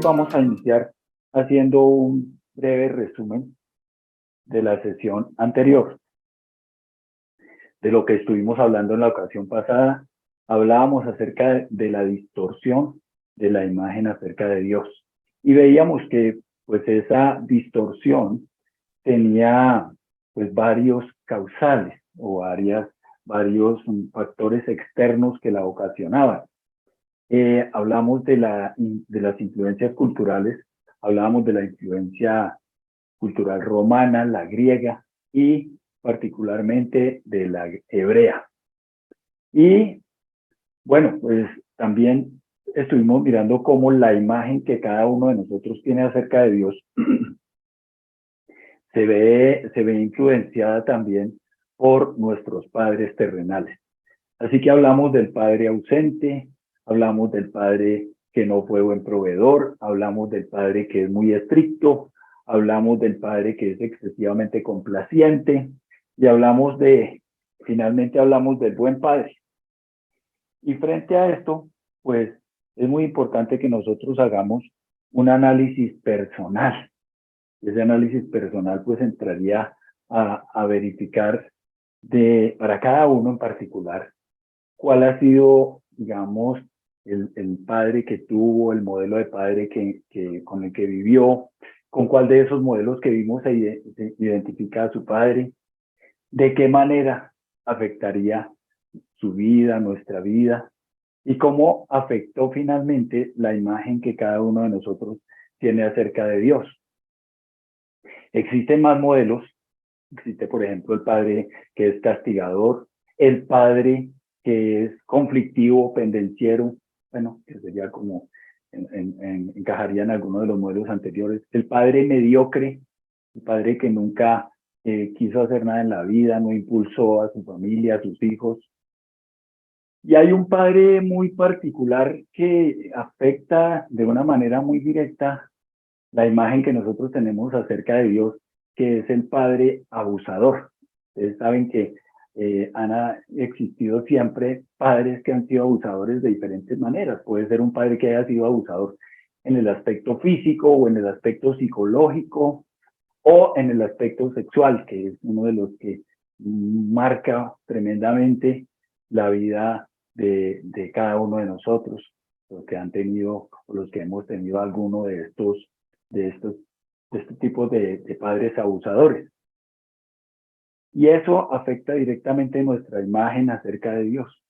vamos a iniciar haciendo un breve resumen de la sesión anterior. De lo que estuvimos hablando en la ocasión pasada, hablábamos acerca de la distorsión de la imagen acerca de Dios. Y veíamos que pues esa distorsión tenía pues varios causales o varios factores externos que la ocasionaban. Hablamos de las influencias culturales, hablábamos de la influencia cultural romana, la griega y particularmente de la hebrea. Y bueno, pues también estuvimos mirando cómo la imagen que cada uno de nosotros tiene acerca de Dios se ve influenciada también por nuestros padres terrenales. Así que hablamos del padre ausente, hablamos del padre que no fue buen proveedor, hablamos del padre que es muy estricto, hablamos del padre que es excesivamente complaciente y finalmente hablamos del buen padre. Y frente a esto, pues es muy importante que nosotros hagamos un análisis personal. Ese análisis personal pues entraría a verificar para cada uno en particular cuál ha sido, digamos, el padre que tuvo, el modelo de padre con el que vivió, con cuál de esos modelos que vimos se identifica a su padre, de qué manera afectaría su vida, nuestra vida, y cómo afectó finalmente la imagen que cada uno de nosotros tiene acerca de Dios. Existen más modelos. Existe, por ejemplo, el padre que es castigador, el padre que es conflictivo, pendenciero, bueno, que sería como, encajaría en alguno de los modelos anteriores, el padre mediocre, el padre que nunca quiso hacer nada en la vida, no impulsó a su familia, a sus hijos. Y hay un padre muy particular que afecta de una manera muy directa la imagen que nosotros tenemos acerca de Dios, que es el padre abusador. Ustedes saben que han existido siempre padres que han sido abusadores de diferentes maneras. Puede ser un padre que haya sido abusador en el aspecto físico o en el aspecto psicológico o en el aspecto sexual, que es uno de los que marca tremendamente la vida de cada uno de nosotros, los que han tenido o los que hemos tenido alguno de este tipo de padres abusadores. Y eso afecta directamente nuestra imagen acerca de Dios.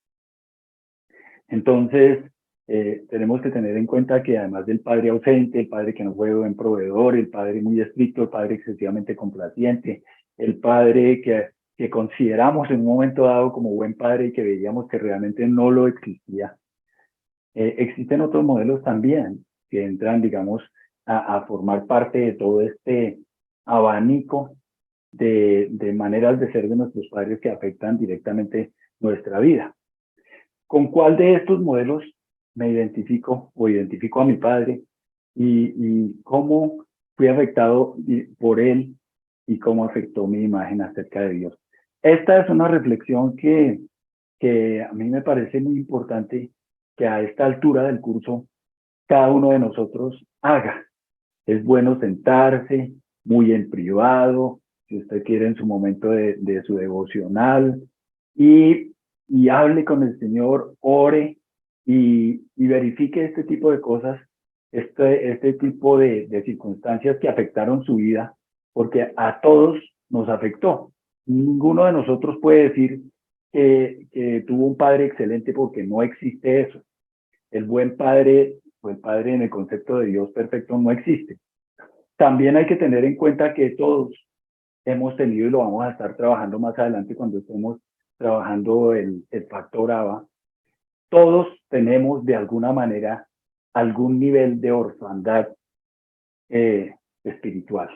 Entonces, tenemos que tener en cuenta que además del padre ausente, el padre que no fue buen proveedor, el padre muy estricto, el padre excesivamente complaciente, el padre que consideramos en un momento dado como buen padre y que veíamos que realmente no lo existía. Existen otros modelos también que entran, digamos, a formar parte de todo este abanico de maneras de ser de nuestros padres que afectan directamente nuestra vida. ¿Con cuál de estos modelos me identifico o identifico a mi padre y cómo fui afectado por él y cómo afectó mi imagen acerca de Dios? Esta es una reflexión que a mí me parece muy importante que a esta altura del curso cada uno de nosotros haga. Es bueno sentarse muy en privado, si usted quiere en su momento de su devocional, y hable con el Señor, ore y verifique este tipo de cosas, este tipo de circunstancias que afectaron su vida, porque a todos nos afectó. Ninguno de nosotros puede decir que tuvo un padre excelente porque no existe eso. El buen padre o el padre en el concepto de Dios perfecto no existe. También hay que tener en cuenta que todos hemos tenido, y lo vamos a estar trabajando más adelante cuando estemos trabajando el factor ABA, todos tenemos de alguna manera algún nivel de orfandad espiritual.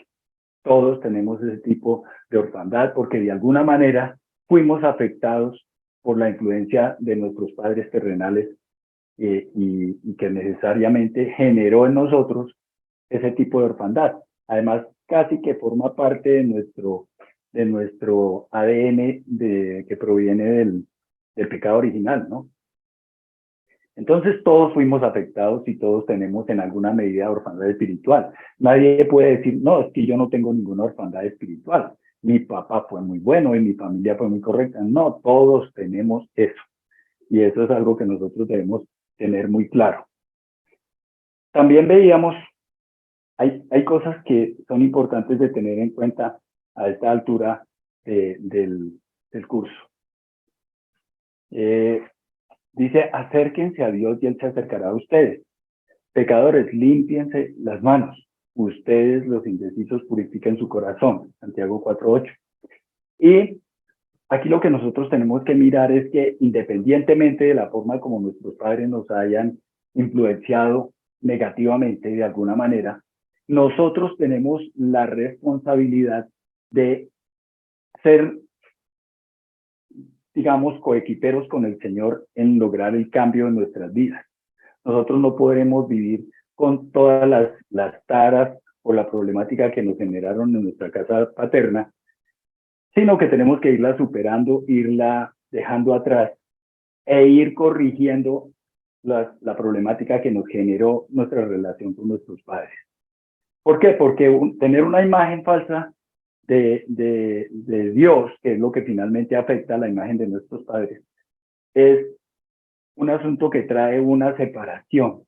Todos tenemos ese tipo de orfandad porque de alguna manera fuimos afectados por la influencia de nuestros padres terrenales y que necesariamente generó en nosotros ese tipo de orfandad. Además, casi que forma parte de nuestro ADN que proviene del pecado original, ¿no? Entonces todos fuimos afectados y todos tenemos en alguna medida orfandad espiritual. Nadie puede decir, no, es que yo no tengo ninguna orfandad espiritual. Mi papá fue muy bueno y mi familia fue muy correcta. No, todos tenemos eso. Y eso es algo que nosotros debemos tener muy claro. También veíamos, hay cosas que son importantes de tener en cuenta a esta altura del curso. Dice, acérquense a Dios y Él se acercará a ustedes. Pecadores, límpiense las manos. Ustedes, los indecisos, purifiquen su corazón. Santiago 4:8. Y aquí lo que nosotros tenemos que mirar es que independientemente de la forma como nuestros padres nos hayan influenciado negativamente de alguna manera, nosotros tenemos la responsabilidad de ser, digamos, coequiperos con el Señor en lograr el cambio en nuestras vidas. Nosotros no podremos vivir con todas las taras o la problemática que nos generaron en nuestra casa paterna, sino que tenemos que irla superando, irla dejando atrás e ir corrigiendo la problemática que nos generó nuestra relación con nuestros padres. ¿Por qué? Porque tener una imagen falsa de Dios, que es lo que finalmente afecta a la imagen de nuestros padres, es un asunto que trae una separación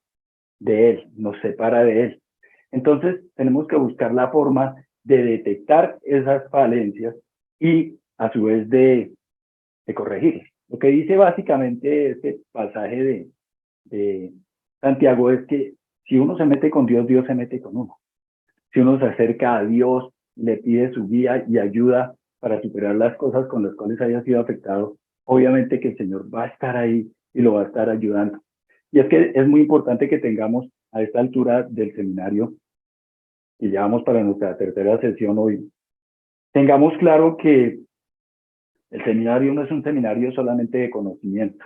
de Él, nos separa de Él. Entonces, tenemos que buscar la forma de detectar esas falencias y a su vez de corregirlas. Lo que dice básicamente este pasaje de Santiago es que si uno se mete con Dios, Dios se mete con uno. Si uno se acerca a Dios, le pide su guía y ayuda para superar las cosas con las cuales haya sido afectado, obviamente que el Señor va a estar ahí y lo va a estar ayudando. Y es que es muy importante que tengamos a esta altura del seminario, y ya vamos para nuestra tercera sesión hoy, tengamos claro que el seminario no es un seminario solamente de conocimiento,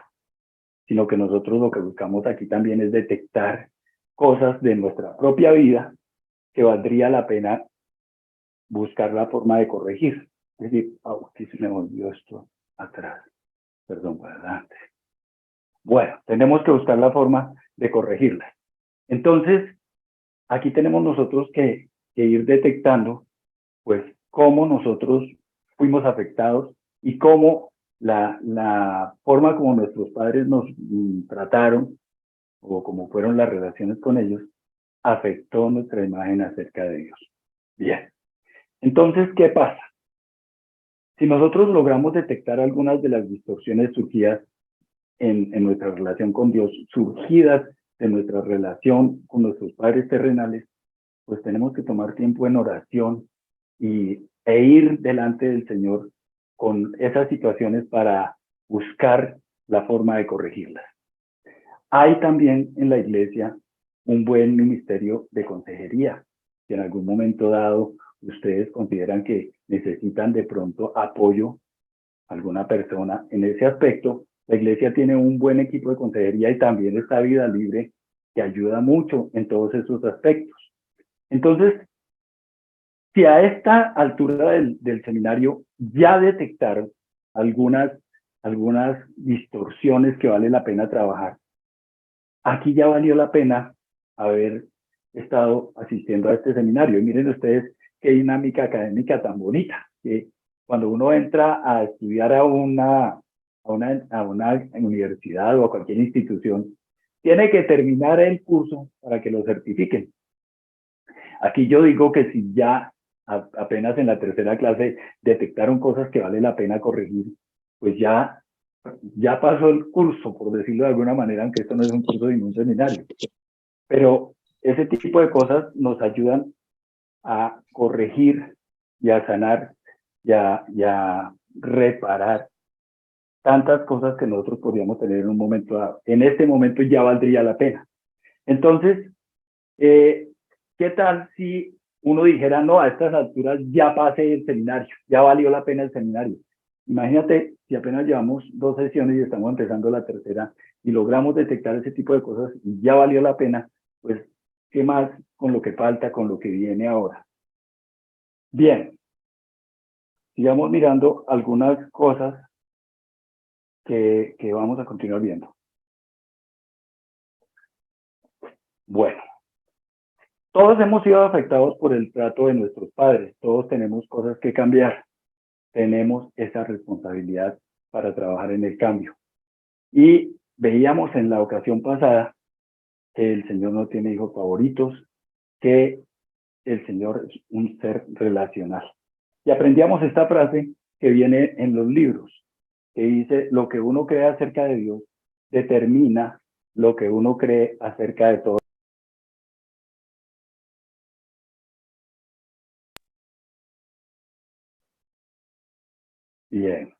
sino que nosotros lo que buscamos aquí también es detectar cosas de nuestra propia vida que valdría la pena buscar la forma de corregir. Es decir, aquí se me volvió esto atrás, perdón, para adelante. Bueno, tenemos que buscar la forma de corregirla. Entonces, aquí tenemos nosotros que ir detectando, pues, cómo nosotros fuimos afectados y cómo la forma como nuestros padres nos trataron o como fueron las relaciones con ellos, afectó nuestra imagen acerca de Dios. Bien, entonces, ¿qué pasa? Si nosotros logramos detectar algunas de las distorsiones surgidas en nuestra relación con Dios, surgidas de nuestra relación con nuestros padres terrenales, pues tenemos que tomar tiempo en oración e ir delante del Señor con esas situaciones para buscar la forma de corregirlas. Hay también en la iglesia un buen ministerio de consejería. Si en algún momento dado ustedes consideran que necesitan de pronto apoyo a alguna persona en ese aspecto, la iglesia tiene un buen equipo de consejería y también está Vida Libre, que ayuda mucho en todos esos aspectos. Entonces, si a esta altura del seminario ya detectaron algunas distorsiones que vale la pena trabajar, aquí ya valió la pena haber estado asistiendo a este seminario. Y miren ustedes qué dinámica académica tan bonita, que cuando uno entra a estudiar a una universidad o a cualquier institución, tiene que terminar el curso para que lo certifiquen. Aquí yo digo que si ya apenas en la tercera clase detectaron cosas que vale la pena corregir, pues ya pasó el curso, por decirlo de alguna manera, aunque esto no es un curso ni un seminario. Pero ese tipo de cosas nos ayudan a corregir y a sanar y a reparar tantas cosas que nosotros podríamos tener en un momento dado. En este momento ya valdría la pena. Entonces, ¿qué tal si uno dijera, no, a estas alturas ya pasé el seminario, ya valió la pena el seminario? Imagínate si apenas llevamos 2 sesiones y estamos empezando la tercera y logramos detectar ese tipo de cosas y ya valió la pena, pues, ¿qué más con lo que falta, con lo que viene ahora? Bien, sigamos mirando algunas cosas que vamos a continuar viendo. Bueno, todos hemos sido afectados por el trato de nuestros padres, todos tenemos cosas que cambiar, tenemos esa responsabilidad para trabajar en el cambio. Y veíamos en la ocasión pasada que el Señor no tiene hijos favoritos, que el Señor es un ser relacional. Y aprendíamos esta frase que viene en los libros, que dice, lo que uno cree acerca de Dios determina lo que uno cree acerca de todo. Bien,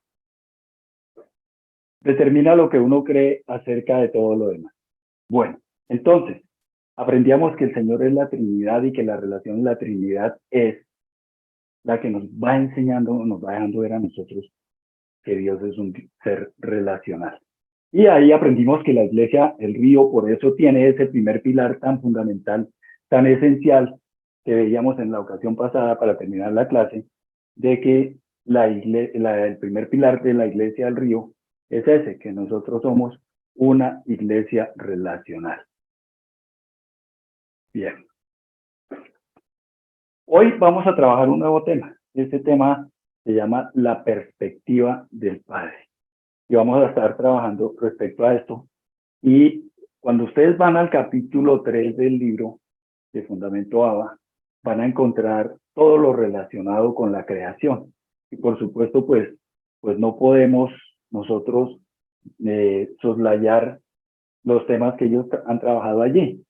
determina lo que uno cree acerca de todo lo demás. Bueno, entonces, aprendíamos que el Señor es la Trinidad y que la relación de la Trinidad es la que nos va enseñando, nos va dejando ver a nosotros que Dios es un ser relacional. Y ahí aprendimos que la iglesia, el río, por eso tiene ese primer pilar tan fundamental, tan esencial, que veíamos en la ocasión pasada para terminar la clase, de que el primer pilar de la iglesia del río es ese, que nosotros somos una iglesia relacional. Bien. Hoy vamos a trabajar un nuevo tema. Este tema se llama la perspectiva del Padre. Y vamos a estar trabajando respecto a esto. Y cuando ustedes van al capítulo 3 del libro de Fundamento ABA, van a encontrar todo lo relacionado con la creación. Y por supuesto, pues no podemos nosotros soslayar los temas que ellos han trabajado allí.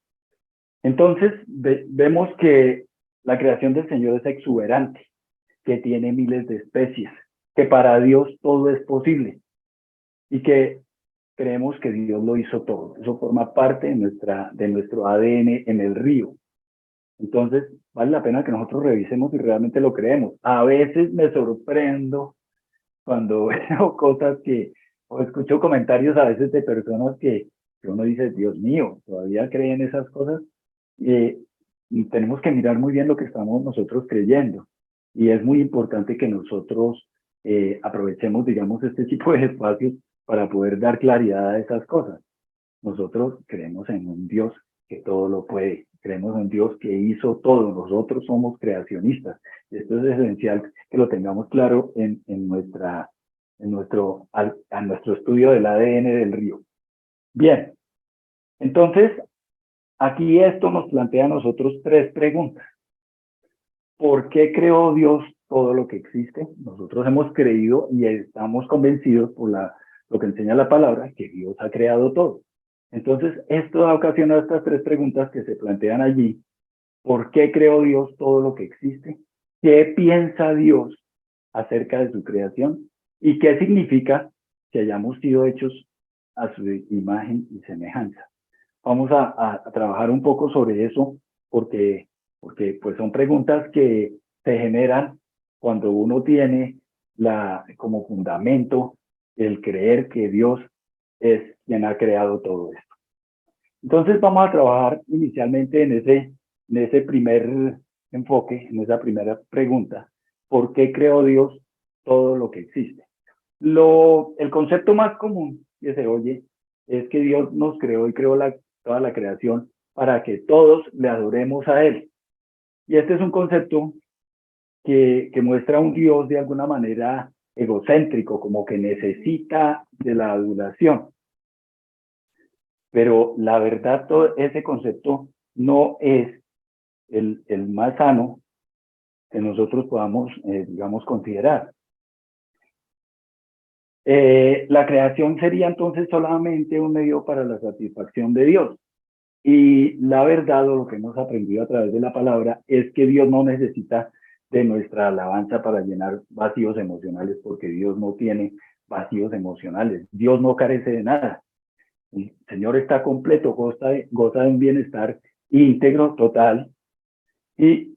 Entonces, vemos que la creación del Señor es exuberante, que tiene miles de especies, que para Dios todo es posible y que creemos que Dios lo hizo todo. Eso forma parte de nuestro ADN en el río. Entonces, vale la pena que nosotros revisemos si realmente lo creemos. A veces me sorprendo cuando veo cosas o escucho comentarios a veces de personas que uno dice, Dios mío, ¿todavía creen esas cosas? Y tenemos que mirar muy bien lo que estamos nosotros creyendo. Y es muy importante que nosotros aprovechemos, digamos, este tipo de espacios para poder dar claridad a esas cosas. Nosotros creemos en un Dios que todo lo puede, creemos en un Dios que hizo todo, nosotros somos creacionistas. Esto es esencial que lo tengamos claro en nuestro estudio del ADN del río. Bien, entonces, aquí esto nos plantea a nosotros tres preguntas. ¿Por qué creó Dios todo lo que existe? Nosotros hemos creído y estamos convencidos por lo que enseña la palabra, que Dios ha creado todo. Entonces, esto da ocasión a estas tres preguntas que se plantean allí. ¿Por qué creó Dios todo lo que existe? ¿Qué piensa Dios acerca de su creación? ¿Y qué significa que hayamos sido hechos a su imagen y semejanza? Vamos a trabajar un poco sobre eso porque pues son preguntas que se generan cuando uno tiene como fundamento el creer que Dios es quien ha creado todo esto. Entonces vamos a trabajar inicialmente en ese primer enfoque, en esa primera pregunta. ¿Por qué creó Dios todo lo que existe? El concepto más común que se oye es que Dios nos creó y creó toda la creación para que todos le adoremos a Él. Y este es un concepto que muestra a un Dios de alguna manera egocéntrico, como que necesita de la adoración. Pero la verdad, todo ese concepto no es el más sano que nosotros podamos, digamos, considerar. La creación sería entonces solamente un medio para la satisfacción de Dios. Y la verdad, o lo que hemos aprendido a través de la palabra, es que Dios no necesita de nuestra alabanza para llenar vacíos emocionales, porque Dios no tiene vacíos emocionales. Dios no carece de nada. El Señor está completo, goza de un bienestar íntegro, total. Y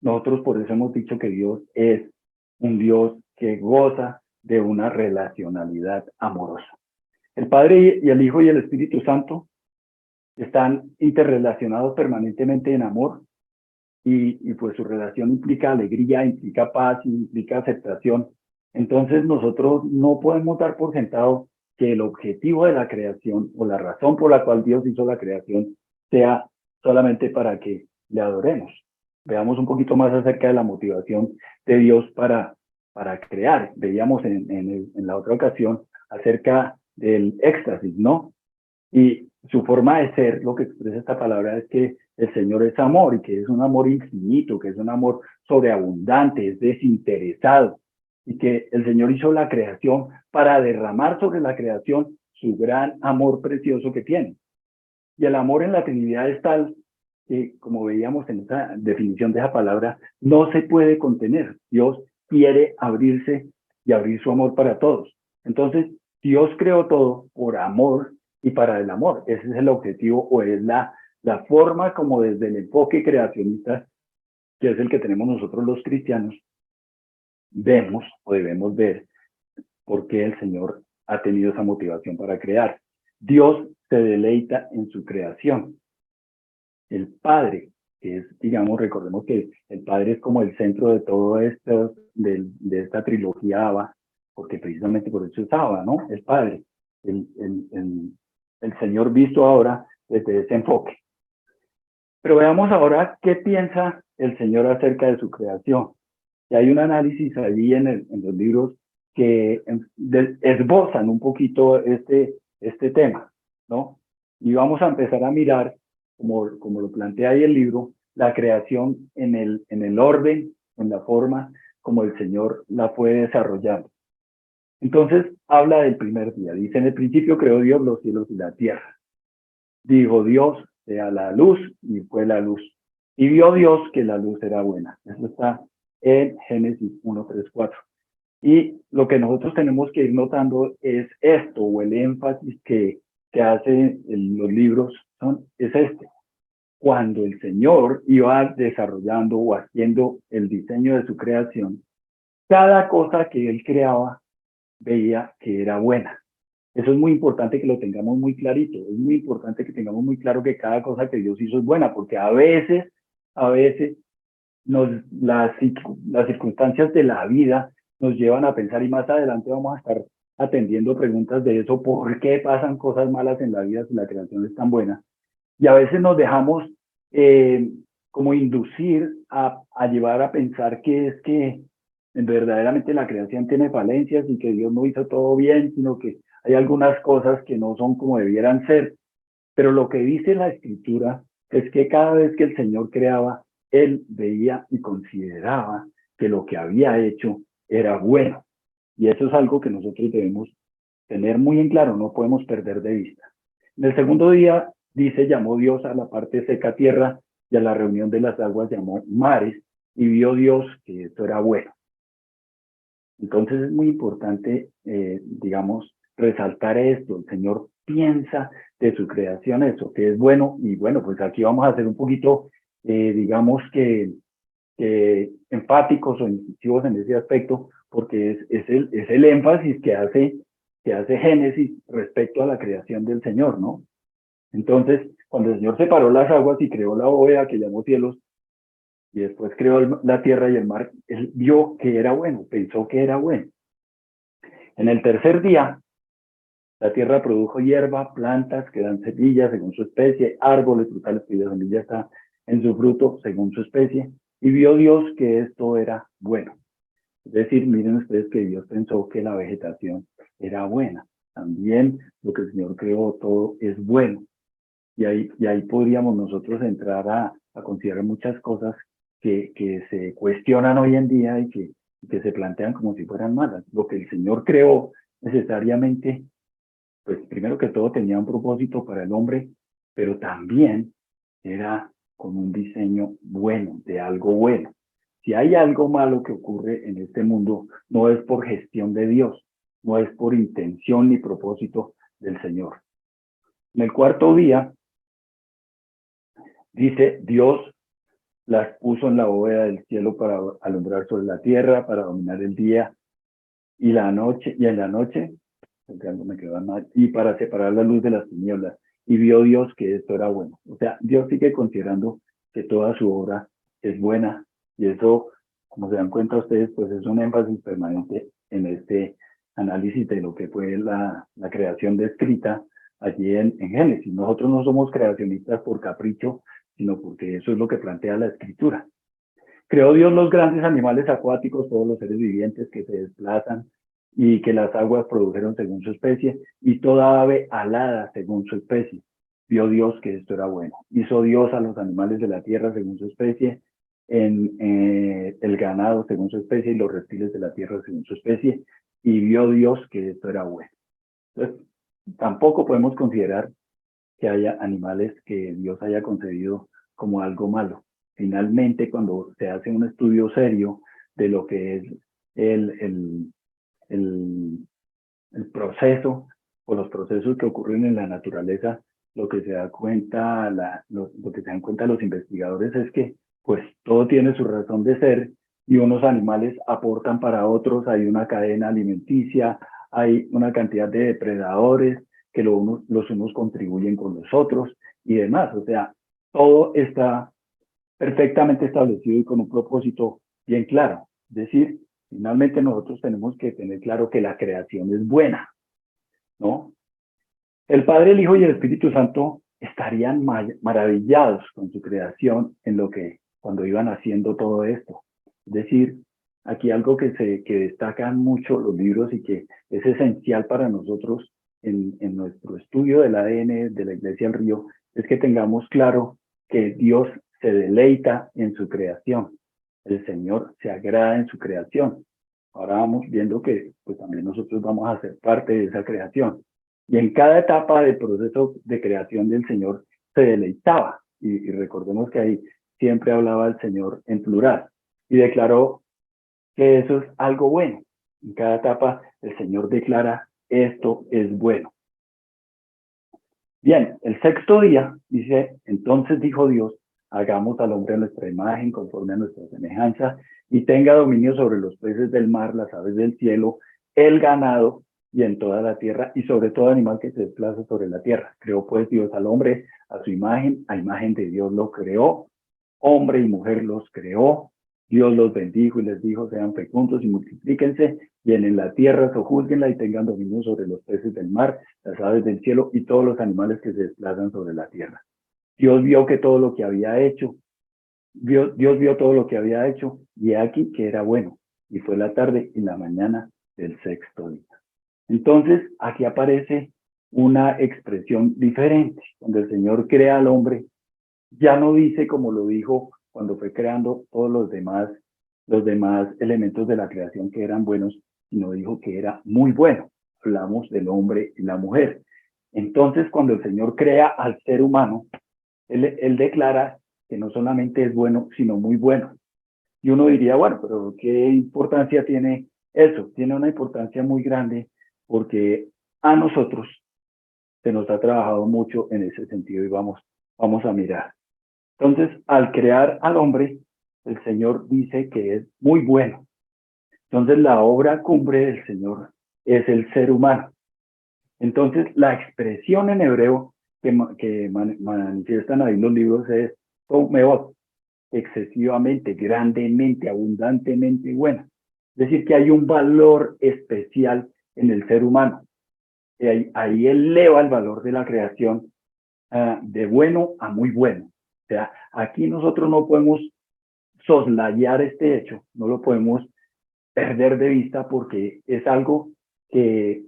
nosotros por eso hemos dicho que Dios es un Dios que goza de una relacionalidad amorosa. El Padre y el Hijo y el Espíritu Santo están interrelacionados permanentemente en amor y pues su relación implica alegría, implica paz, implica aceptación. Entonces nosotros no podemos dar por sentado que el objetivo de la creación o la razón por la cual Dios hizo la creación sea solamente para que le adoremos. Veamos un poquito más acerca de la motivación de Dios para crear. Veíamos en la otra ocasión acerca del éxtasis, ¿no? Y su forma de ser, lo que expresa esta palabra es que el Señor es amor y que es un amor infinito, que es un amor sobreabundante, es desinteresado y que el Señor hizo la creación para derramar sobre la creación su gran amor precioso que tiene. Y el amor en la Trinidad es tal que, como veíamos en esa definición de esa palabra, no se puede contener. Dios quiere abrirse y abrir su amor para todos. Entonces, Dios creó todo por amor y para el amor. Ese es el objetivo o es la forma como desde el enfoque creacionista, que es el que tenemos nosotros los cristianos, vemos o debemos ver por qué el Señor ha tenido esa motivación para crear. Dios se deleita en su creación. El Padre, que es, digamos, recordemos que el Padre es como el centro de todo esto, de esta trilogía Abba, porque precisamente por eso es Abba, ¿no? El Padre, el Señor visto ahora desde ese enfoque. Pero veamos ahora qué piensa el Señor acerca de su creación. Y hay un análisis allí en los libros que esbozan un poquito este tema, ¿no? Y vamos a empezar a mirar, como lo plantea ahí el libro, la creación en el orden, en la forma como el Señor la fue desarrollando. Entonces, habla del primer día. Dice, en el principio creó Dios los cielos y la tierra. Dijo Dios, sea la luz, y fue la luz. Y vio Dios que la luz era buena. Eso está en Génesis 1, 3, 4. Y lo que nosotros tenemos que ir notando es esto, o el énfasis que hacen los libros es este. Cuando el Señor iba desarrollando o haciendo el diseño de su creación, cada cosa que Él creaba veía que era buena. Eso es muy importante que lo tengamos muy clarito. Es muy importante que tengamos muy claro que cada cosa que Dios hizo es buena, porque a veces las circunstancias de la vida nos llevan a pensar, y más adelante vamos a estar atendiendo preguntas de eso, ¿por qué pasan cosas malas en la vida si la creación es tan buena? Y a veces nos dejamos como inducir a llevar a pensar que es que verdaderamente la creación tiene falencias y que Dios no hizo todo bien, sino que hay algunas cosas que no son como debieran ser. Pero lo que dice la Escritura es que cada vez que el Señor creaba, Él veía y consideraba que lo que había hecho era bueno. Y eso es algo que nosotros debemos tener muy en claro, no podemos perder de vista. En el segundo día, dice, llamó Dios a la parte seca tierra y a la reunión de las aguas llamó mares, y vio Dios que esto era bueno. Entonces es muy importante, digamos, resaltar esto. El Señor piensa de su creación eso, que es bueno, y bueno, pues aquí vamos a hacer un poquito, digamos que enfáticos o incisivos en ese aspecto, porque es el énfasis que hace Génesis respecto a la creación del Señor, ¿no? Entonces, cuando el Señor separó las aguas y creó la bóveda que llamó cielos, y después creó la tierra y el mar, él vio que era bueno, pensó que era bueno. En el tercer día, la tierra produjo hierba, plantas que dan semillas según su especie, árboles frutales cuya semilla está en su fruto según su especie, y vio Dios que esto era bueno. Es decir, miren ustedes que Dios pensó que la vegetación era buena. También lo que el Señor creó todo es bueno. Y ahí podríamos nosotros entrar a considerar muchas cosas que se cuestionan hoy en día y que se plantean como si fueran malas. Lo que el Señor creó necesariamente, pues primero que todo tenía un propósito para el hombre, pero también era con un diseño bueno, de algo bueno. Si hay algo malo que ocurre en este mundo, no es por gestión de Dios, no es por intención ni propósito del Señor. En el cuarto día, dice, Dios las puso en la bóveda del cielo para alumbrar sobre la tierra, para dominar el día y la noche, y en la noche, algo me quedó mal, y para separar la luz de las tinieblas. Y vio Dios que esto era bueno. O sea, Dios sigue considerando que toda su obra es buena, y eso, como se dan cuenta ustedes, pues es un énfasis permanente en este análisis de lo que fue la creación descrita allí en Génesis. Nosotros no somos creacionistas por capricho, sino porque eso es lo que plantea la Escritura. Creó Dios los grandes animales acuáticos, todos los seres vivientes que se desplazan y que las aguas produjeron según su especie, y toda ave alada según su especie. Vio Dios que esto era bueno. Hizo Dios a los animales de la tierra según su especie, el ganado según su especie y los reptiles de la tierra según su especie, y vio Dios que esto era bueno. Entonces, tampoco podemos considerar que haya animales que Dios haya concebido como algo malo. Finalmente, cuando se hace un estudio serio de lo que es el, el, el, el proceso o los procesos que ocurren en la naturaleza, lo que se da cuenta, lo que se dan cuenta los investigadores es que pues todo tiene su razón de ser y unos animales aportan para otros, hay una cadena alimenticia, hay una cantidad de depredadores que los unos contribuyen con los otros y demás. O sea, todo está perfectamente establecido y con un propósito bien claro. Es decir, finalmente nosotros tenemos que tener claro que la creación es buena, ¿no? El Padre, el Hijo y el Espíritu Santo estarían maravillados con su creación en lo que cuando iban haciendo todo esto. Es decir, aquí algo que destacan mucho los libros y que es esencial para nosotros en nuestro estudio del ADN de la Iglesia del Río es que tengamos claro que Dios se deleita en su creación. El Señor se agrada en su creación. Ahora vamos viendo que pues también nosotros vamos a ser parte de esa creación. Y en cada etapa del proceso de creación del Señor se deleitaba. Y recordemos que ahí siempre hablaba el Señor en plural. Y declaró que eso es algo bueno. En cada etapa el Señor declara, esto es bueno. Bien, el sexto día dice, entonces dijo Dios, hagamos al hombre a nuestra imagen, conforme a nuestra semejanza, y tenga dominio sobre los peces del mar, las aves del cielo, el ganado y en toda la tierra, y sobre todo animal que se desplaza sobre la tierra. Creó pues Dios al hombre a su imagen, a imagen de Dios lo creó, hombre y mujer los creó, Dios los bendijo y les dijo, sean fecundos y multiplíquense, llenen la tierra, sojúzguenla y tengan dominio sobre los peces del mar, las aves del cielo y todos los animales que se desplazan sobre la tierra. Dios vio que todo lo que había hecho, Dios vio todo lo que había hecho y aquí que era bueno. Y fue la tarde y la mañana del sexto día. Entonces, aquí aparece una expresión diferente. Cuando el Señor crea al hombre, ya no dice como lo dijo cuando fue creando todos los demás elementos de la creación que eran buenos, sino dijo que era muy bueno. Hablamos del hombre y la mujer. Entonces, cuando el Señor crea al ser humano, él declara que no solamente es bueno, sino muy bueno. Y uno diría, bueno, pero ¿qué importancia tiene eso? Tiene una importancia muy grande porque a nosotros se nos ha trabajado mucho en ese sentido y vamos a mirar. Entonces, al crear al hombre, el Señor dice que es muy bueno. Entonces, la obra cumbre del Señor es el ser humano. Entonces, la expresión en hebreo que manifiestan ahí los libros es Tomeot, excesivamente, grandemente, abundantemente buena. Es decir, que hay un valor especial en el ser humano. Y ahí eleva el valor de la creación de bueno a muy bueno. O sea, aquí nosotros no podemos soslayar este hecho, no lo podemos perder de vista porque es algo que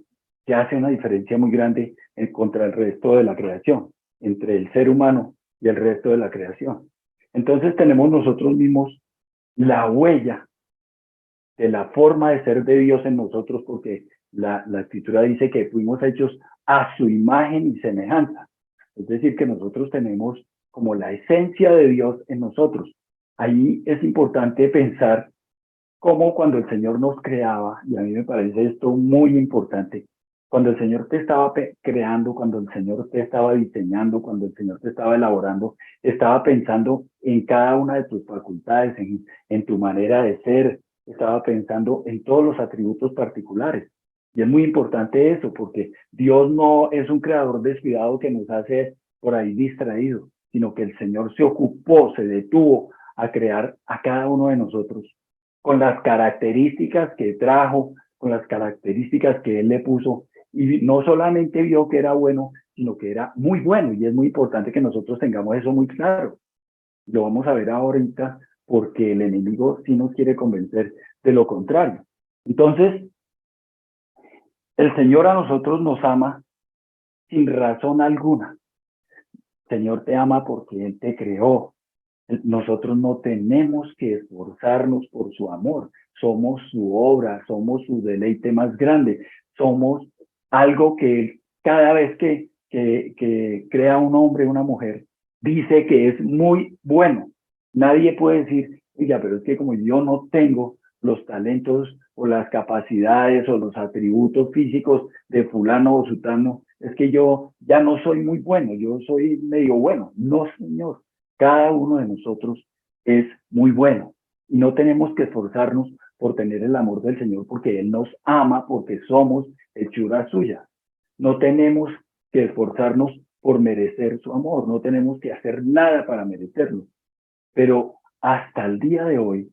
hace una diferencia muy grande contra el resto de la creación, entre el ser humano y el resto de la creación. Entonces tenemos nosotros mismos la huella de la forma de ser de Dios en nosotros, porque la escritura dice que fuimos hechos a su imagen y semejanza. Es decir, que nosotros tenemos como la esencia de Dios en nosotros. Ahí es importante pensar cómo cuando el Señor nos creaba, y a mí me parece esto muy importante, cuando el Señor te estaba creando, cuando el Señor te estaba diseñando, cuando el Señor te estaba elaborando, estaba pensando en cada una de tus facultades, en tu manera de ser, estaba pensando en todos los atributos particulares. Y es muy importante eso, porque Dios no es un creador descuidado que nos hace por ahí distraídos, sino que el Señor se ocupó, se detuvo a crear a cada uno de nosotros con las características que trajo, con las características que Él le puso, y no solamente vio que era bueno, sino que era muy bueno, y es muy importante que nosotros tengamos eso muy claro. Lo vamos a ver ahorita porque el enemigo sí nos quiere convencer de lo contrario. Entonces, el Señor a nosotros nos ama sin razón alguna. El Señor te ama porque Él te creó. Nosotros no tenemos que esforzarnos por su amor. Somos su obra, somos su deleite más grande. Somos algo que cada vez que crea un hombre o una mujer, dice que es muy bueno. Nadie puede decir, oiga, pero es que como yo no tengo los talentos o las capacidades o los atributos físicos de fulano o sutano, es que yo ya no soy muy bueno, yo soy medio bueno. No, señor. Cada uno de nosotros es muy bueno y no tenemos que esforzarnos por tener el amor del Señor porque Él nos ama, porque somos hechura suya. No tenemos que esforzarnos por merecer su amor, no tenemos que hacer nada para merecerlo. Pero hasta el día de hoy,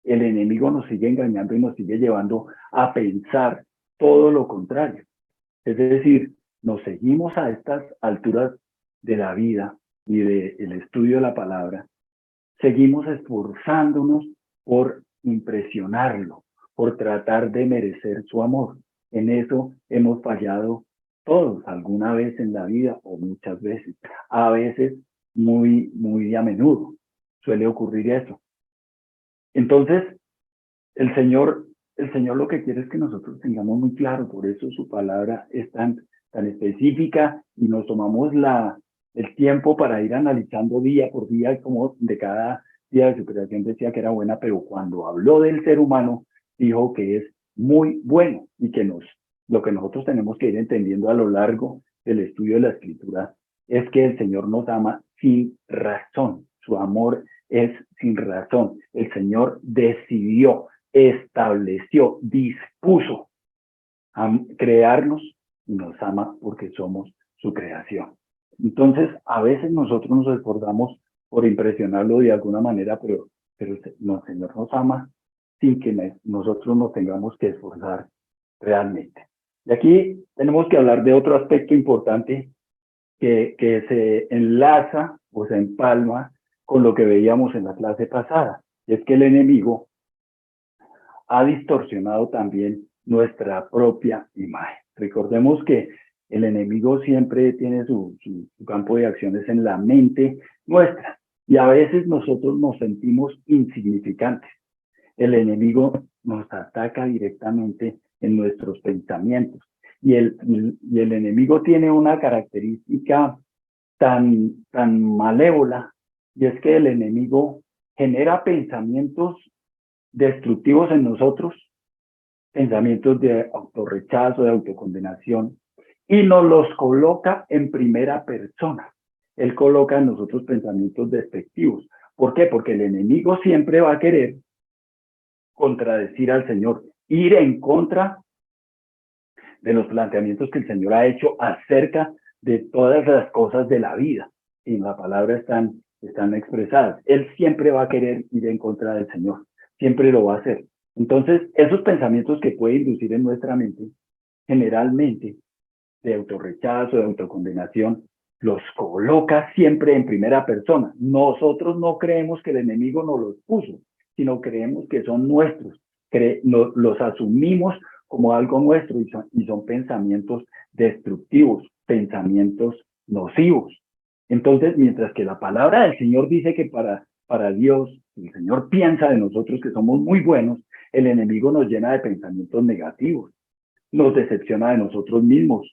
el enemigo nos sigue engañando y nos sigue llevando a pensar todo lo contrario. Es decir, nos seguimos a estas alturas de la vida y del estudio de la palabra, seguimos esforzándonos por impresionarlo, por tratar de merecer su amor. En eso hemos fallado todos alguna vez en la vida o muchas veces. A veces muy a menudo suele ocurrir eso. Entonces, el Señor, el Señor lo que quiere es que nosotros tengamos muy claro, por eso su palabra es tan específica y nos tomamos el tiempo para ir analizando día por día, como de cada día de su creación decía que era buena, pero cuando habló del ser humano, dijo que es muy bueno y que lo que nosotros tenemos que ir entendiendo a lo largo del estudio de la escritura es que el Señor nos ama sin razón. Su amor es sin razón. El Señor decidió, estableció, dispuso a crearnos y nos ama porque somos su creación. Entonces, a veces nosotros nos esforzamos por impresionarlo de alguna manera, pero el Señor nos ama sin que nosotros nos tengamos que esforzar realmente. Y aquí tenemos que hablar de otro aspecto importante que se enlaza o se empalma con lo que veíamos en la clase pasada. Y es que el enemigo ha distorsionado también nuestra propia imagen. Recordemos que el enemigo siempre tiene su campo de acciones en la mente nuestra y a veces nosotros nos sentimos insignificantes. El enemigo nos ataca directamente en nuestros pensamientos y el enemigo tiene una característica tan malévola y es que el enemigo genera pensamientos destructivos en nosotros, pensamientos de autorrechazo, de autocondenación, y nos los coloca en primera persona. Él coloca en nosotros pensamientos despectivos. ¿Por qué? Porque el enemigo siempre va a querer contradecir al Señor, ir en contra de los planteamientos que el Señor ha hecho acerca de todas las cosas de la vida. Y en la palabra están expresadas. Él siempre va a querer ir en contra del Señor. Siempre lo va a hacer. Entonces, esos pensamientos que puede inducir en nuestra mente, generalmente de autorrechazo, de autocondenación, los coloca siempre en primera persona. Nosotros no creemos que el enemigo nos los puso, sino creemos que son nuestros. Los asumimos como algo nuestro y son pensamientos destructivos, pensamientos nocivos. Entonces, mientras que la palabra del Señor dice que para Dios, el Señor piensa de nosotros que somos muy buenos, el enemigo nos llena de pensamientos negativos, nos decepciona de nosotros mismos.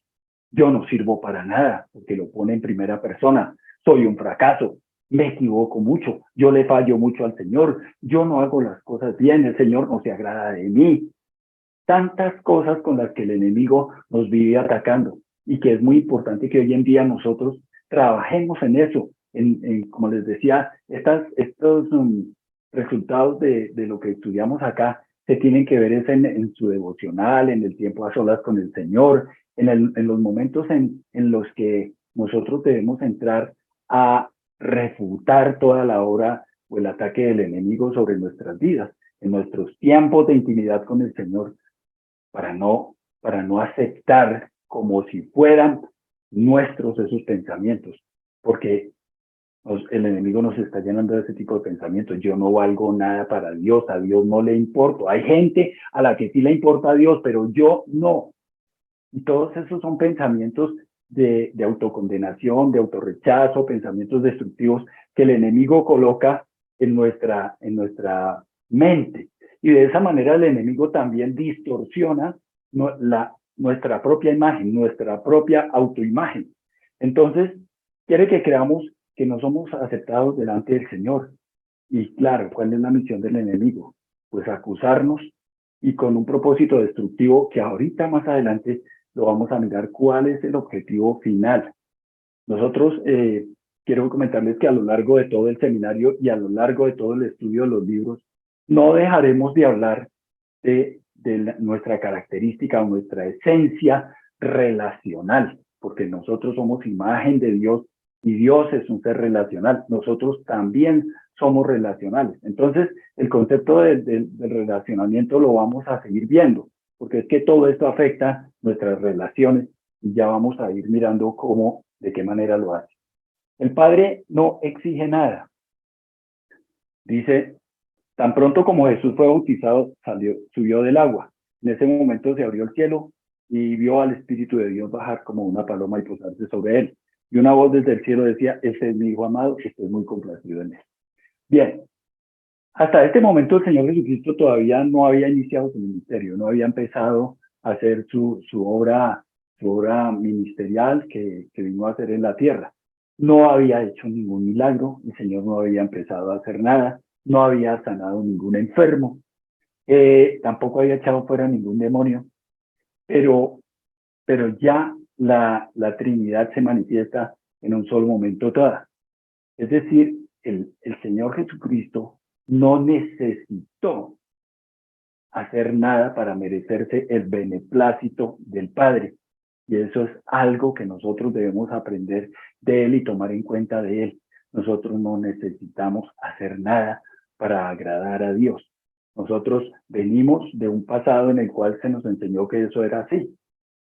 Yo no sirvo para nada, porque lo pone en primera persona. Soy un fracaso, me equivoco mucho, yo le fallo mucho al Señor, yo no hago las cosas bien, el Señor no se agrada de mí. Tantas cosas con las que el enemigo nos vive atacando y que es muy importante que hoy en día nosotros trabajemos en eso, como les decía, estos resultados de lo que estudiamos acá se tienen que ver en su devocional, en el tiempo a solas con el Señor, en los momentos en los que nosotros debemos entrar a refutar toda la obra o el ataque del enemigo sobre nuestras vidas, en nuestros tiempos de intimidad con el Señor, para no aceptar como si fueran nuestros esos pensamientos, porque El enemigo nos está llenando de ese tipo de pensamientos. Yo no valgo nada para Dios, a Dios no le importo. Hay gente a la que sí le importa a Dios, pero yo no. Y todos esos son pensamientos de autocondenación, de autorrechazo, pensamientos destructivos que el enemigo coloca en nuestra mente. Y de esa manera el enemigo también distorsiona nuestra propia imagen, nuestra propia autoimagen. Entonces, quiere que creamos que no somos aceptados delante del Señor. Y claro, ¿cuál es la misión del enemigo? Pues acusarnos y con un propósito destructivo que ahorita más adelante lo vamos a mirar cuál es el objetivo final. Nosotros, quiero comentarles que a lo largo de todo el seminario y a lo largo de todo el estudio de los libros, no dejaremos de hablar de nuestra característica o nuestra esencia relacional, porque nosotros somos imagen de Dios y Dios es un ser relacional. Nosotros también somos relacionales. Entonces, el concepto del relacionamiento lo vamos a seguir viendo, porque es que todo esto afecta nuestras relaciones y ya vamos a ir mirando cómo, de qué manera lo hace. El Padre no exige nada. Dice, tan pronto como Jesús fue bautizado, subió del agua. En ese momento se abrió el cielo y vio al Espíritu de Dios bajar como una paloma y posarse sobre él. Y una voz desde el cielo decía, este es mi Hijo amado, estoy muy complacido en él. Bien, hasta este momento el Señor Jesucristo todavía no había iniciado su ministerio, no había empezado a hacer su obra ministerial que vino a hacer en la tierra. No había hecho ningún milagro, el Señor no había empezado a hacer nada, no había sanado ningún enfermo, tampoco había echado fuera ningún demonio, pero, pero ya la Trinidad se manifiesta en un solo momento toda. Es decir, el Señor Jesucristo no necesitó hacer nada para merecerse el beneplácito del Padre. Y eso es algo que nosotros debemos aprender de Él y tomar en cuenta de Él. Nosotros no necesitamos hacer nada para agradar a Dios. Nosotros venimos de un pasado en el cual se nos enseñó que eso era así.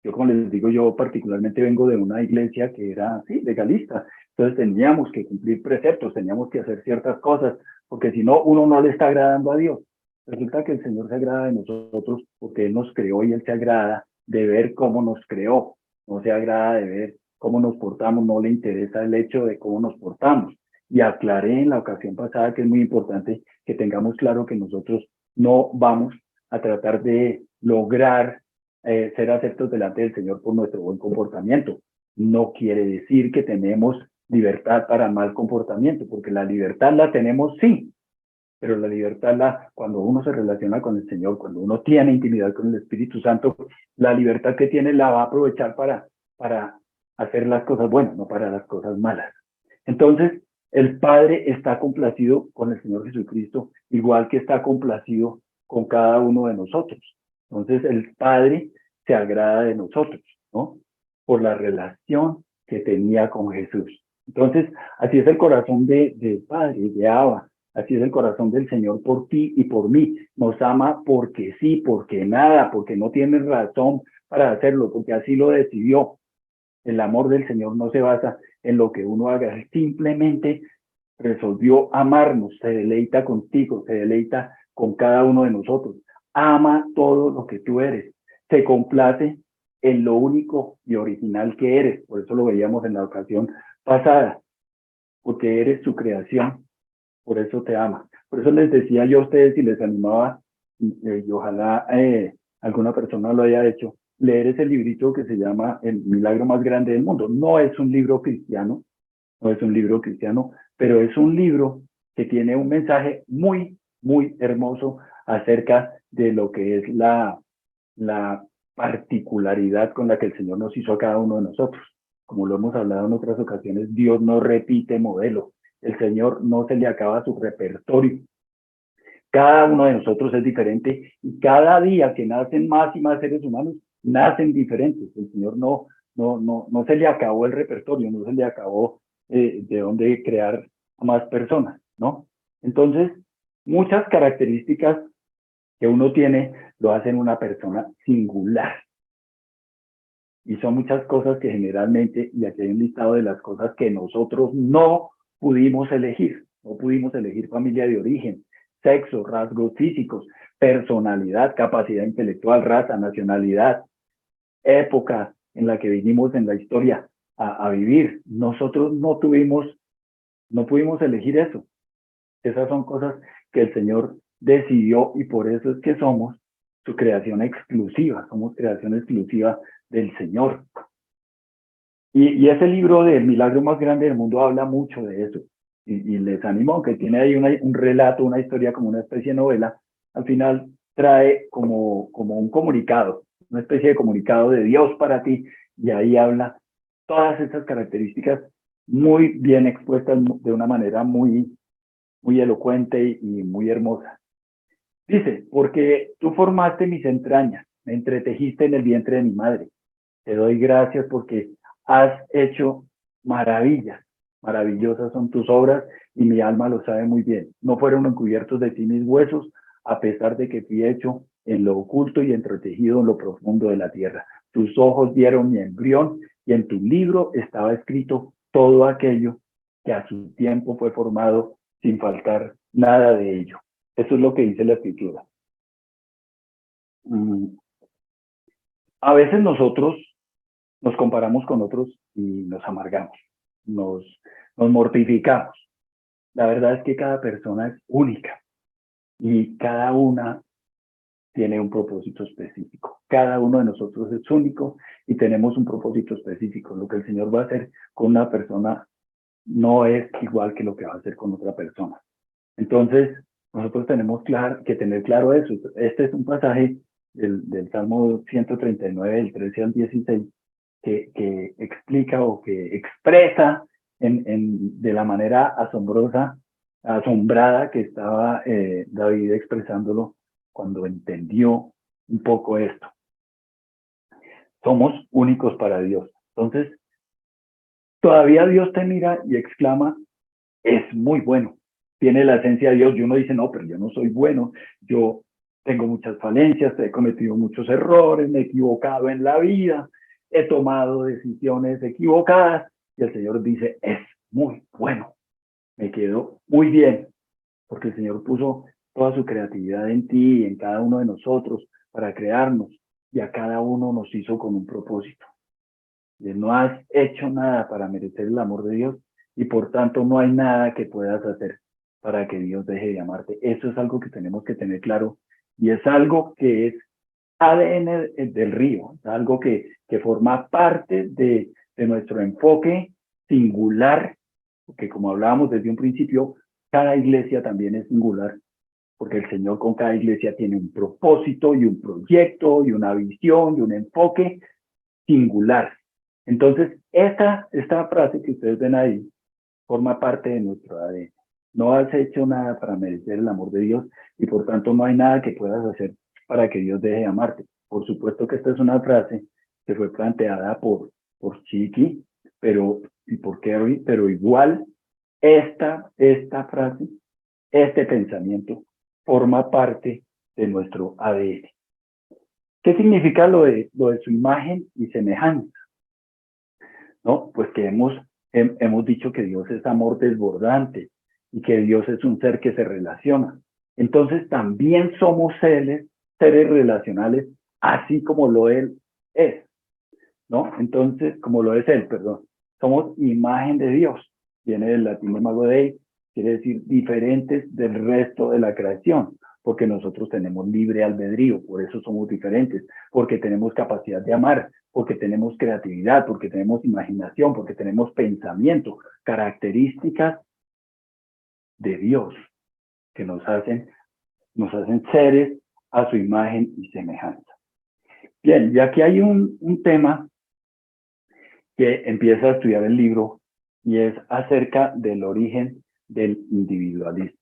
Yo, como les digo, yo particularmente vengo de una iglesia que era así, legalista. Entonces teníamos que cumplir preceptos, teníamos que hacer ciertas cosas, porque si no, uno no le está agradando a Dios. Resulta que el Señor se agrada de nosotros porque Él nos creó y Él se agrada de ver cómo nos creó. No se agrada de ver cómo nos portamos, no le interesa el hecho de cómo nos portamos. Y aclaré en la ocasión pasada que es muy importante que tengamos claro que nosotros no vamos a tratar de lograr ser aceptos delante del Señor por nuestro buen comportamiento. No quiere decir que tenemos libertad para mal comportamiento, porque la libertad la tenemos sí, pero la libertad, cuando uno se relaciona con el Señor, cuando uno tiene intimidad con el Espíritu Santo, la libertad que tiene la va a aprovechar para hacer las cosas buenas, no para las cosas malas. Entonces, el Padre está complacido con el Señor Jesucristo, igual que está complacido con cada uno de nosotros. Entonces, el Padre se agrada de nosotros, ¿no? Por la relación que tenía con Jesús. Entonces, así es el corazón del Padre, de Abba. Así es el corazón del Señor por ti y por mí. Nos ama porque sí, porque nada, porque no tiene razón para hacerlo, porque así lo decidió. El amor del Señor no se basa en lo que uno haga, simplemente resolvió amarnos, se deleita contigo, se deleita con cada uno de nosotros. Ama todo lo que tú eres, se complace en lo único y original que eres. Por eso lo veíamos en la ocasión pasada, porque eres su creación, por eso te ama. Por eso les decía yo a ustedes y les animaba, y ojalá alguna persona lo haya hecho, leer ese librito que se llama El milagro más grande del mundo. No es un libro cristiano, no es un libro cristiano, pero es un libro que tiene un mensaje muy, muy hermoso acerca de lo que es la particularidad con la que el Señor nos hizo a cada uno de nosotros. Como lo hemos hablado en otras ocasiones, Dios no repite modelo. El Señor no se le acaba su repertorio. Cada uno de nosotros es diferente y cada día que nacen más y más seres humanos, nacen diferentes. El Señor no se le acabó el repertorio, no se le acabó de dónde crear a más personas, ¿no? Entonces, muchas características que uno tiene lo hacen una persona singular. Y son muchas cosas que generalmente, y aquí hay un listado de las cosas que nosotros no pudimos elegir. No pudimos elegir familia de origen, sexo, rasgos físicos, personalidad, capacidad intelectual, raza, nacionalidad, época en la que vinimos en la historia a vivir. Nosotros no pudimos elegir eso. Esas son cosas que el Señor decidió y por eso es que somos su creación exclusiva, somos creación exclusiva del Señor. Y ese libro del milagro más grande del mundo habla mucho de eso. Y les animo, aunque tiene ahí un relato, una historia como una especie de novela, al final trae como un comunicado, una especie de comunicado de Dios para ti, y ahí habla todas esas características muy bien expuestas de una manera muy, muy elocuente y muy hermosa. Dice, porque tú formaste mis entrañas, me entretejiste en el vientre de mi madre. Te doy gracias porque has hecho maravillas. Maravillosas son tus obras y mi alma lo sabe muy bien. No fueron encubiertos de ti mis huesos, a pesar de que fui hecho en lo oculto y entretejido en lo profundo de la tierra. Tus ojos vieron mi embrión y en tu libro estaba escrito todo aquello que a su tiempo fue formado sin faltar nada de ello. Eso es lo que dice la escritura. A veces nosotros nos comparamos con otros y nos amargamos, nos, nos mortificamos. La verdad es que cada persona es única y cada una tiene un propósito específico. Cada uno de nosotros es único y tenemos un propósito específico. Lo que el Señor va a hacer con una persona no es igual que lo que va a hacer con otra persona. Entonces, nosotros tenemos que tener claro eso. Este es un pasaje del Salmo 139, del 13 al 16, que explica o que expresa de la manera asombrada que estaba David expresándolo cuando entendió un poco esto. Somos únicos para Dios. Entonces, todavía Dios te mira y exclama, es muy bueno. Tiene la esencia de Dios. Y uno dice, no, pero yo no soy bueno. Yo tengo muchas falencias, he cometido muchos errores, me he equivocado en la vida, he tomado decisiones equivocadas. Y el Señor dice, es muy bueno. Me quedó muy bien, porque el Señor puso toda su creatividad en ti y en cada uno de nosotros para crearnos. Y a cada uno nos hizo con un propósito. No has hecho nada para merecer el amor de Dios y por tanto no hay nada que puedas hacer para que Dios deje de amarte. Eso es algo que tenemos que tener claro y es algo que es ADN del río, es algo que forma parte de nuestro enfoque singular, porque como hablábamos desde un principio, cada iglesia también es singular, porque el Señor con cada iglesia tiene un propósito y un proyecto y una visión y un enfoque singular. Entonces, esta frase que ustedes ven ahí forma parte de nuestro ADN. No has hecho nada para merecer el amor de Dios y por tanto no hay nada que puedas hacer para que Dios deje de amarte. Por supuesto que esta es una frase que fue planteada por Chiqui, y por Kerry, pero igual esta frase, este pensamiento forma parte de nuestro ADN. ¿Qué significa lo de su imagen y semejanza? ¿No? Pues que hemos dicho que Dios es amor desbordante y que Dios es un ser que se relaciona. Entonces también somos seres relacionales, así como lo Él es, ¿no? Entonces, como lo es Él, perdón. Somos imagen de Dios. Viene del latín imago Dei, quiere decir diferentes del resto de la creación, porque nosotros tenemos libre albedrío, por eso somos diferentes, porque tenemos capacidad de amar, porque tenemos creatividad, porque tenemos imaginación, porque tenemos pensamiento, características de Dios que nos hacen seres a su imagen y semejanza. Bien, y aquí hay un tema que empieza a estudiar el libro y es acerca del origen del individualismo.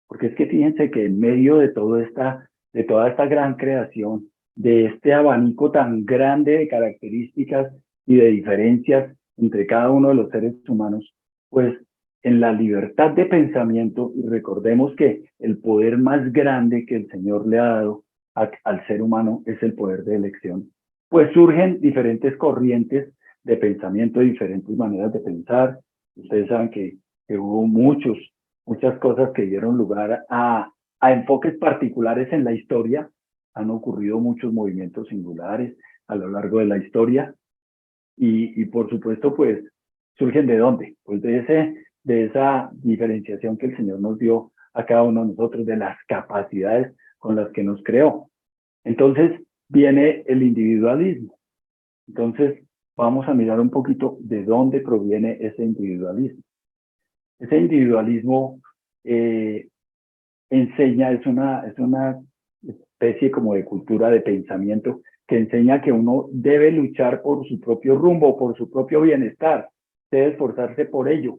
Porque es que fíjense que en medio de toda esta gran creación, de este abanico tan grande de características y de diferencias entre cada uno de los seres humanos, pues en la libertad de pensamiento, y recordemos que el poder más grande que el Señor le ha dado al ser humano es el poder de elección, pues surgen diferentes corrientes de pensamiento, diferentes maneras de pensar. Ustedes saben que que hubo muchas cosas que dieron lugar a enfoques particulares en la historia. Han ocurrido muchos movimientos singulares a lo largo de la historia y por supuesto, pues, surgen ¿de dónde? Pues de esa diferenciación que el Señor nos dio a cada uno de nosotros, de las capacidades con las que nos creó. Entonces, viene el individualismo. Entonces, vamos a mirar un poquito de dónde proviene ese individualismo. Ese individualismo enseña, es una especie como de cultura de pensamiento que enseña que uno debe luchar por su propio rumbo, por su propio bienestar, debe esforzarse por ello.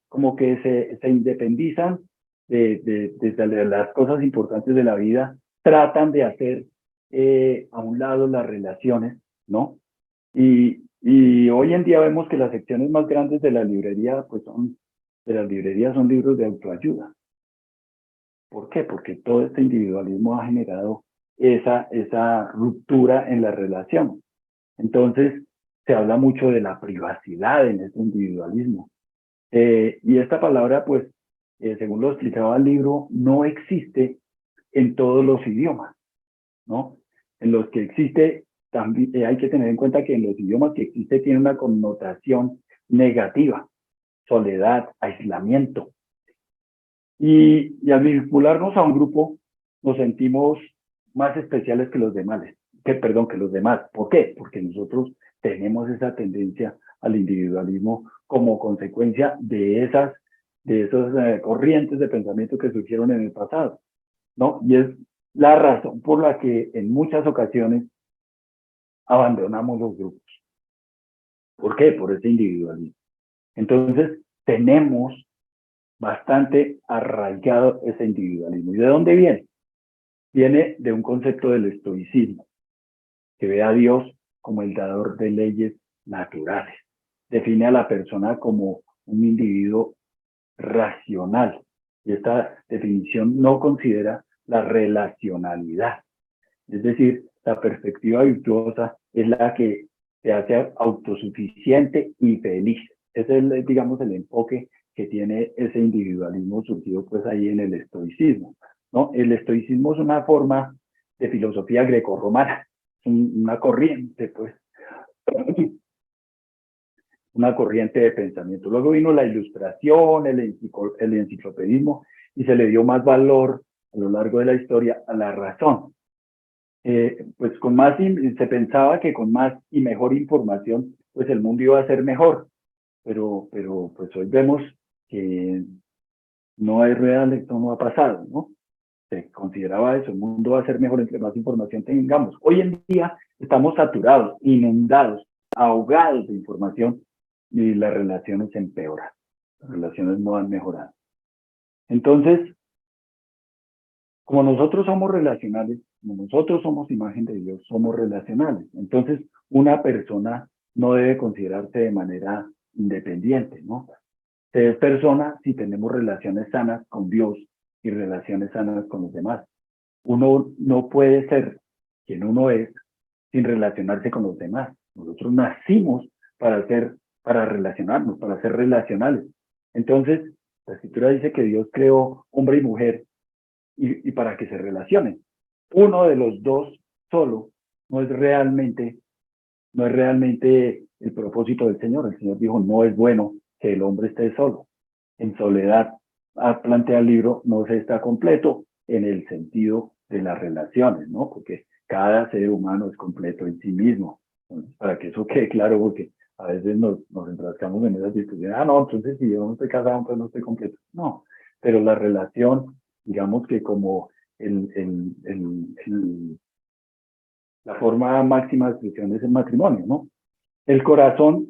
Como que se independizan de las cosas importantes de la vida, tratan de hacer a un lado las relaciones, ¿no? Y hoy en día vemos que las secciones más grandes de la librería, pues de las librerías son libros de autoayuda. ¿Por qué? Porque todo este individualismo ha generado esa ruptura en la relación. Entonces, se habla mucho de la privacidad en este individualismo. Y esta palabra, pues, según lo explicaba el libro, no existe en todos los idiomas, ¿no? En los que existe, también hay que tener en cuenta que en los idiomas que existe tiene una connotación negativa, soledad, aislamiento. Y al vincularnos a un grupo, nos sentimos más especiales que los demás, que los demás. ¿Por qué? Porque nosotros tenemos esa tendencia al individualismo como consecuencia de esas corrientes de pensamiento que surgieron en el pasado, ¿no? Y es la razón por la que en muchas ocasiones abandonamos los grupos. ¿Por qué? Por ese individualismo. Entonces, tenemos bastante arraigado ese individualismo. ¿Y de dónde viene? Viene de un concepto del estoicismo, que ve a Dios como el dador de leyes naturales. Define a la persona como un individuo racional. Y esta definición no considera la relacionalidad. Es decir, la perspectiva virtuosa es la que te hace autosuficiente y feliz. Ese es, digamos, el enfoque que tiene ese individualismo surgido pues ahí en el estoicismo, ¿no? El estoicismo es una forma de filosofía grecorromana, una corriente, pues, una corriente de pensamiento. Luego vino la ilustración, el enciclopedismo, y se le dio más valor a lo largo de la historia a la razón. Pues se pensaba que con más y mejor información, pues el mundo iba a ser mejor, pero pues hoy vemos que no es real, esto no ha pasado, ¿no? Se consideraba eso, el mundo va a ser mejor entre más información tengamos. Hoy en día estamos saturados, inundados, ahogados de información y las relaciones empeoran, las relaciones no han mejorado. Entonces, como nosotros somos relacionales, como nosotros somos imagen de Dios, somos relacionales. Entonces, una persona no debe considerarse de manera independiente, ¿no? Se es persona si tenemos relaciones sanas con Dios y relaciones sanas con los demás. Uno no puede ser quien uno es sin relacionarse con los demás. Nosotros nacimos para relacionarnos, para ser relacionales. Entonces, la Escritura dice que Dios creó hombre y mujer y para que se relacionen. Uno de los dos solo no es realmente el propósito del Señor. El Señor dijo, no es bueno que el hombre esté solo. En soledad, plantea el libro, no se está completo en el sentido de las relaciones, ¿no? Porque cada ser humano es completo en sí mismo. Entonces, para que eso quede claro, porque a veces nos enfrascamos en esas discusiones. Ah, no, entonces si yo no estoy casado, pues no estoy completo. No, pero la relación, digamos que como la forma máxima de expresión es el matrimonio, ¿no? El corazón,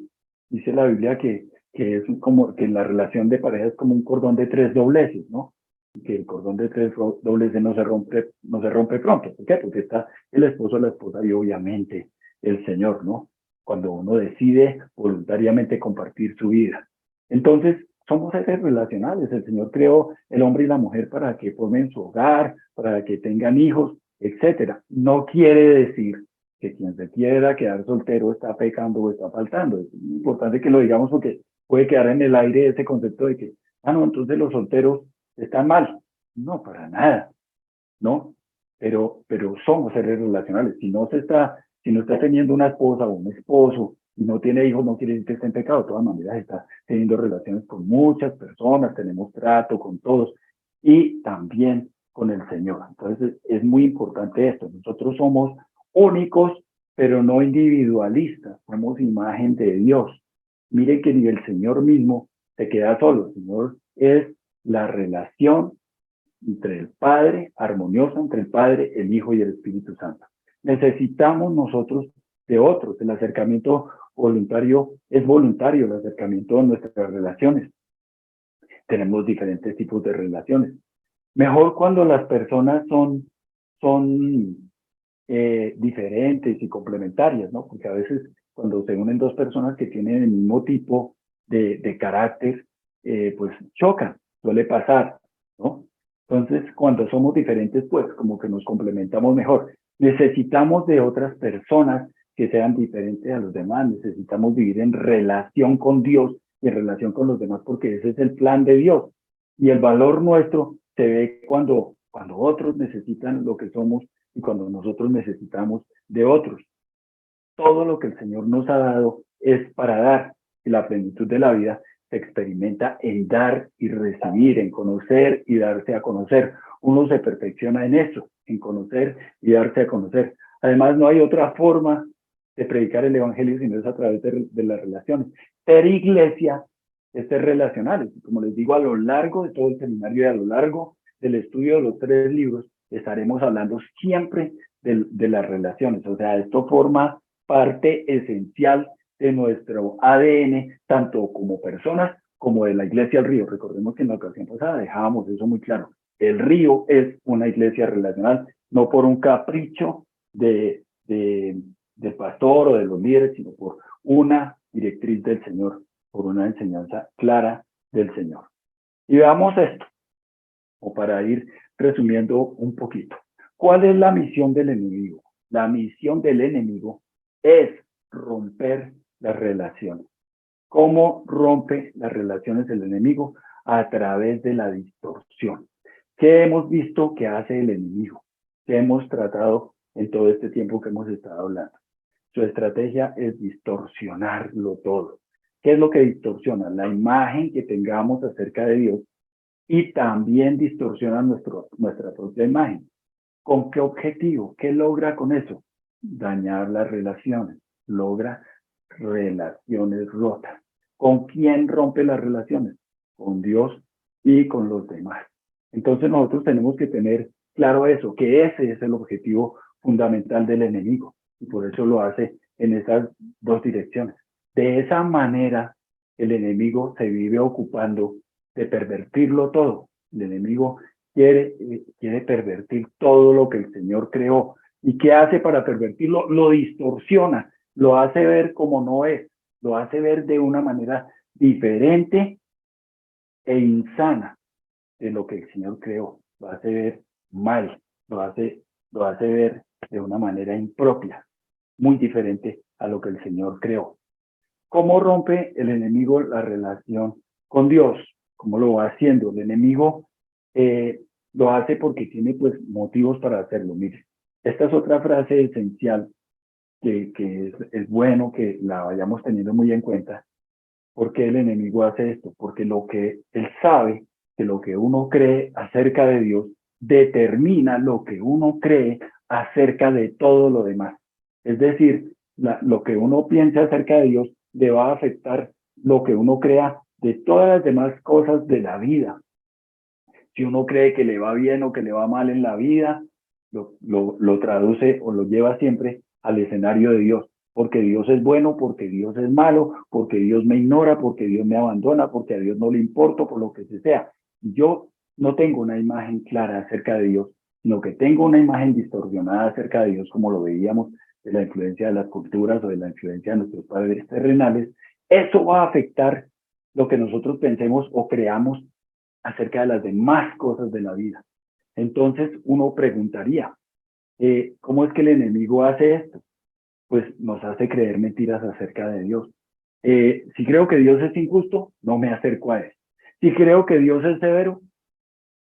dice la Biblia que es como que la relación de pareja es como un cordón de tres dobleces, ¿no? Y que el cordón de tres dobleces no se rompe pronto. ¿Por qué? Porque está el esposo, la esposa y obviamente el Señor, ¿no? Cuando uno decide voluntariamente compartir su vida. Entonces, somos seres relacionales. El Señor creó el hombre y la mujer para que formen su hogar, para que tengan hijos, etcétera. No quiere decir que quien se quiera quedar soltero está pecando o está faltando. Es importante que lo digamos porque Puede quedar en el aire ese concepto de que, no, entonces los solteros están mal. No, para nada, ¿no? Pero somos seres relacionales. Si no está teniendo una esposa o un esposo y no tiene hijos, no quiere decir que esté en pecado. De todas maneras, está teniendo relaciones con muchas personas, tenemos trato con todos y también con el Señor. Entonces, es muy importante esto. Nosotros somos únicos, pero no individualistas. Somos imagen de Dios. Miren que ni el Señor mismo se queda solo. El Señor es la relación entre el Padre, armoniosa entre el Padre, el Hijo y el Espíritu Santo. Necesitamos nosotros de otros. El acercamiento voluntario es voluntario, el acercamiento a nuestras relaciones. Tenemos diferentes tipos de relaciones. Mejor cuando las personas son diferentes y complementarias, ¿no? Porque a veces cuando se unen dos personas que tienen el mismo tipo de carácter, pues chocan, suele pasar, ¿no? Entonces, cuando somos diferentes, pues como que nos complementamos mejor. Necesitamos de otras personas que sean diferentes a los demás, necesitamos vivir en relación con Dios y en relación con los demás, porque ese es el plan de Dios. Y el valor nuestro se ve cuando otros necesitan lo que somos y cuando nosotros necesitamos de otros. Todo lo que el Señor nos ha dado es para dar, y la plenitud de la vida se experimenta en dar y recibir, en conocer y darse a conocer. Uno se perfecciona en eso, en conocer y darse a conocer. Además, no hay otra forma de predicar el Evangelio sino es a través de las relaciones. Ser iglesia es ser relacionales. Como les digo, a lo largo de todo el seminario y a lo largo del estudio de los 3 libros, estaremos hablando siempre de las relaciones. O sea, esto forma parte esencial de nuestro ADN, tanto como personas como de la iglesia del Río. Recordemos que en la ocasión pasada dejábamos eso muy claro. El Río es una iglesia relacional, no por un capricho del pastor o de los líderes, sino por una directriz del Señor, por una enseñanza clara del Señor. Y veamos esto, o para ir resumiendo un poquito. ¿Cuál es la misión del enemigo? La misión del enemigo es romper las relaciones. ¿Cómo rompe las relaciones el enemigo? A través de la distorsión. ¿Qué hemos visto que hace el enemigo? ¿Qué hemos tratado en todo este tiempo que hemos estado hablando? Su estrategia es distorsionarlo todo. ¿Qué es lo que distorsiona? La imagen que tengamos acerca de Dios y también distorsiona nuestra propia imagen. ¿Con qué objetivo? ¿Qué logra con eso? Dañar las relaciones, logra relaciones rotas. ¿Con quién rompe las relaciones? Con Dios y con los demás. Entonces nosotros tenemos que tener claro eso, que ese es el objetivo fundamental del enemigo y por eso lo hace en esas 2 direcciones. De esa manera el enemigo se vive ocupando de pervertirlo todo. El enemigo quiere pervertir todo lo que el Señor creó. ¿Y qué hace para pervertirlo? Lo distorsiona, lo hace ver como no es, lo hace ver de una manera diferente e insana de lo que el Señor creó. Lo hace ver mal, lo hace ver de una manera impropia, muy diferente a lo que el Señor creó. ¿Cómo rompe el enemigo la relación con Dios? ¿Cómo lo va haciendo? El enemigo lo hace porque tiene pues motivos para hacerlo. Mire, esta es otra frase esencial que es bueno que la vayamos teniendo muy en cuenta. ¿Por qué el enemigo hace esto? Porque lo que él sabe, que lo que uno cree acerca de Dios, determina lo que uno cree acerca de todo lo demás. Es decir, lo que uno piensa acerca de Dios le va a afectar lo que uno crea de todas las demás cosas de la vida. Si uno cree que le va bien o que le va mal en la vida, lo traduce o lo lleva siempre al escenario de Dios. Porque Dios es bueno, porque Dios es malo, porque Dios me ignora, porque Dios me abandona, porque a Dios no le importo, por lo que sea. Yo no tengo una imagen clara acerca de Dios, sino que tengo una imagen distorsionada acerca de Dios, como lo veíamos de la influencia de las culturas o de la influencia de nuestros padres terrenales. Eso va a afectar lo que nosotros pensemos o creamos acerca de las demás cosas de la vida. Entonces uno preguntaría, ¿cómo es que el enemigo hace esto? Pues nos hace creer mentiras acerca de Dios. Si creo que Dios es injusto, no me acerco a Él. Si creo que Dios es severo,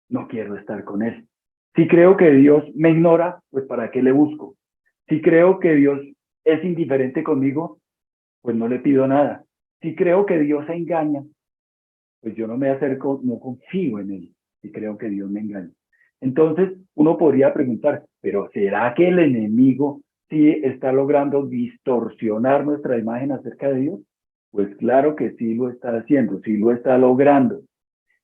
no quiero estar con Él. Si creo que Dios me ignora, pues ¿para qué le busco? Si creo que Dios es indiferente conmigo, pues no le pido nada. Si creo que Dios se engaña, pues yo no me acerco, no confío en Él. Si creo que Dios me engaña. Entonces, uno podría preguntar, ¿pero será que el enemigo sí está logrando distorsionar nuestra imagen acerca de Dios? Pues claro que sí lo está haciendo, sí lo está logrando.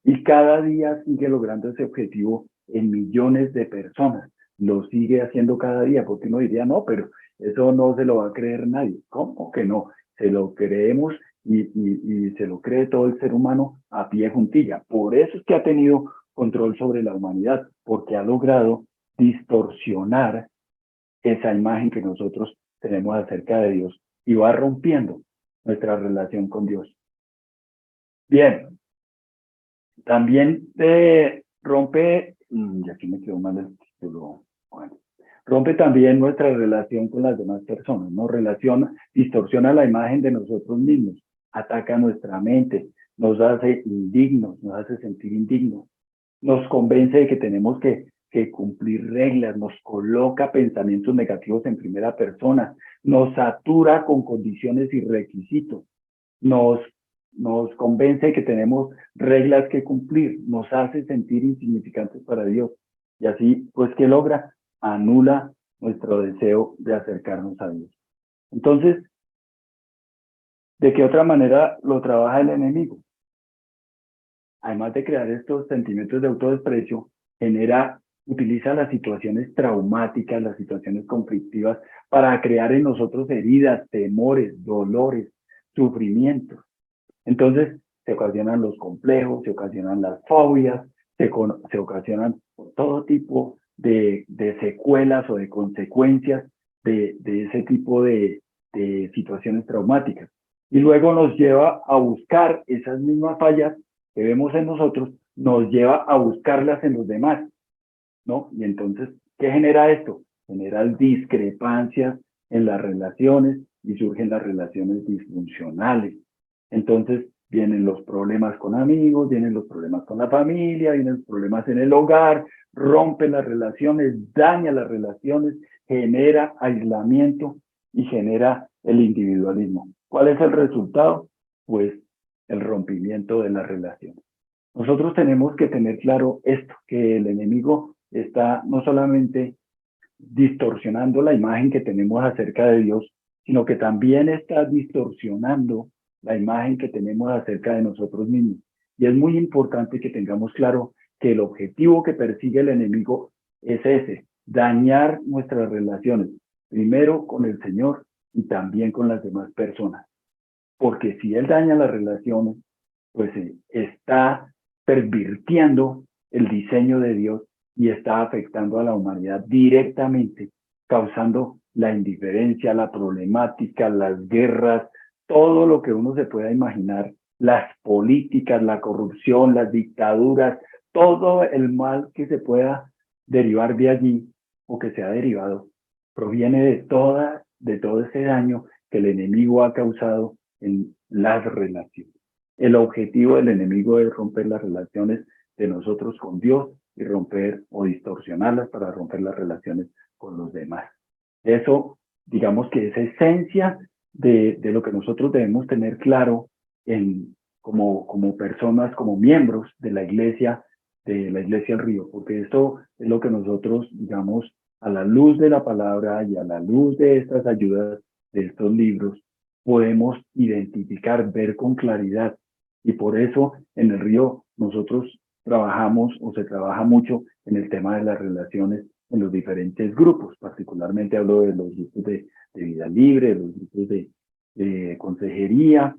Y cada día sigue logrando ese objetivo en millones de personas. Lo sigue haciendo cada día, porque uno diría, no, pero eso no se lo va a creer nadie. ¿Cómo que no? Se lo creemos y se lo cree todo el ser humano a pie juntilla. Por eso es que ha tenido control sobre la humanidad, porque ha logrado distorsionar esa imagen que nosotros tenemos acerca de Dios y va rompiendo nuestra relación con Dios. Bien, también rompe, y aquí me quedó mal el título, bueno, rompe también nuestra relación con las demás personas, ¿no? Distorsiona la imagen de nosotros mismos, ataca nuestra mente, nos hace indignos, nos hace sentir indignos, nos convence de que tenemos que cumplir reglas, nos coloca pensamientos negativos en primera persona, nos satura con condiciones y requisitos, nos, nos convence de que tenemos reglas que cumplir, nos hace sentir insignificantes para Dios. Y así, pues, ¿qué logra? Anula nuestro deseo de acercarnos a Dios. Entonces, ¿de qué otra manera lo trabaja el enemigo? Además de crear estos sentimientos de autodesprecio, utiliza las situaciones traumáticas, las situaciones conflictivas, para crear en nosotros heridas, temores, dolores, sufrimientos. Entonces, se ocasionan los complejos, se ocasionan las fobias, se ocasionan todo tipo de secuelas o de consecuencias de ese tipo de situaciones traumáticas. Y luego nos lleva a buscar esas mismas fallas que vemos en nosotros, nos lleva a buscarlas en los demás, ¿no? Y entonces, ¿qué genera esto? Genera discrepancias en las relaciones y surgen las relaciones disfuncionales. Entonces, vienen los problemas con amigos, vienen los problemas con la familia, vienen los problemas en el hogar, rompe las relaciones, daña las relaciones, genera aislamiento y genera el individualismo. ¿Cuál es el resultado? Pues el rompimiento de las relaciones. Nosotros tenemos que tener claro esto, que el enemigo está no solamente distorsionando la imagen que tenemos acerca de Dios, sino que también está distorsionando la imagen que tenemos acerca de nosotros mismos. Y es muy importante que tengamos claro que el objetivo que persigue el enemigo es ese, dañar nuestras relaciones, primero con el Señor y también con las demás personas. Porque si él daña las relaciones, pues está pervirtiendo el diseño de Dios y está afectando a la humanidad directamente, causando la indiferencia, la problemática, las guerras, todo lo que uno se pueda imaginar, las políticas, la corrupción, las dictaduras, todo el mal que se pueda derivar de allí o que se ha derivado, proviene de todo ese daño que el enemigo ha causado en las relaciones. El objetivo del enemigo es romper las relaciones de nosotros con Dios y romper o distorsionarlas para romper las relaciones con los demás. Eso, digamos que es esencia de lo que nosotros debemos tener claro como personas, como miembros de la Iglesia del Río, porque esto es lo que nosotros, digamos, a la luz de la palabra y a la luz de estas ayudas, de estos libros, podemos identificar, ver con claridad. Y por eso en el Río nosotros trabajamos o se trabaja mucho en el tema de las relaciones en los diferentes grupos, particularmente hablo de los grupos de vida libre, de los grupos de consejería,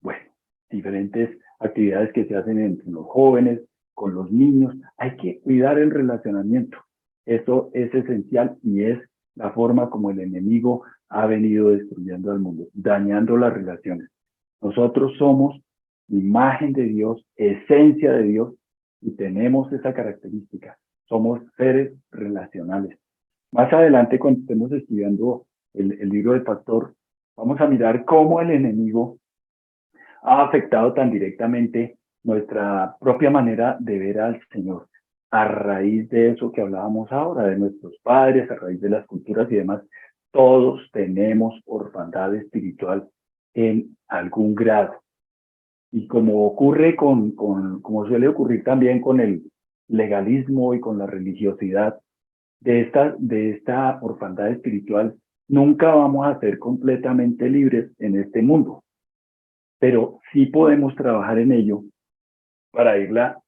bueno, diferentes actividades que se hacen entre los jóvenes, con los niños. Hay que cuidar el relacionamiento. Eso es esencial y es la forma como el enemigo ha venido destruyendo al mundo, dañando las relaciones. Nosotros somos imagen de Dios, esencia de Dios, y tenemos esa característica. Somos seres relacionales. Más adelante, cuando estemos estudiando el libro del pastor, vamos a mirar cómo el enemigo ha afectado tan directamente nuestra propia manera de ver al Señor. A raíz de eso que hablábamos ahora, de nuestros padres, a raíz de las culturas y demás, todos tenemos orfandad espiritual en algún grado. Y como ocurre como suele ocurrir también con el legalismo y con la religiosidad, de esta orfandad espiritual, nunca vamos a ser completamente libres en este mundo, pero sí podemos trabajar en ello para irla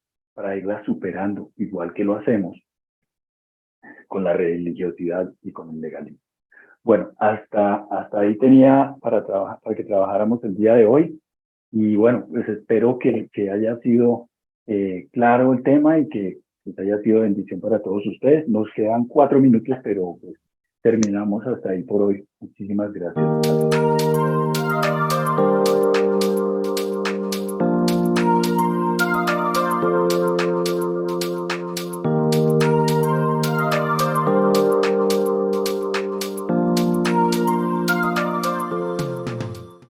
superando, igual que lo hacemos con la religiosidad y con el legalismo. Bueno, hasta ahí tenía para que trabajáramos el día de hoy. Y bueno, pues espero que haya sido claro el tema y que pues, haya sido bendición para todos ustedes. Nos quedan 4 minutos, pero pues, terminamos hasta ahí por hoy. Muchísimas gracias a todos.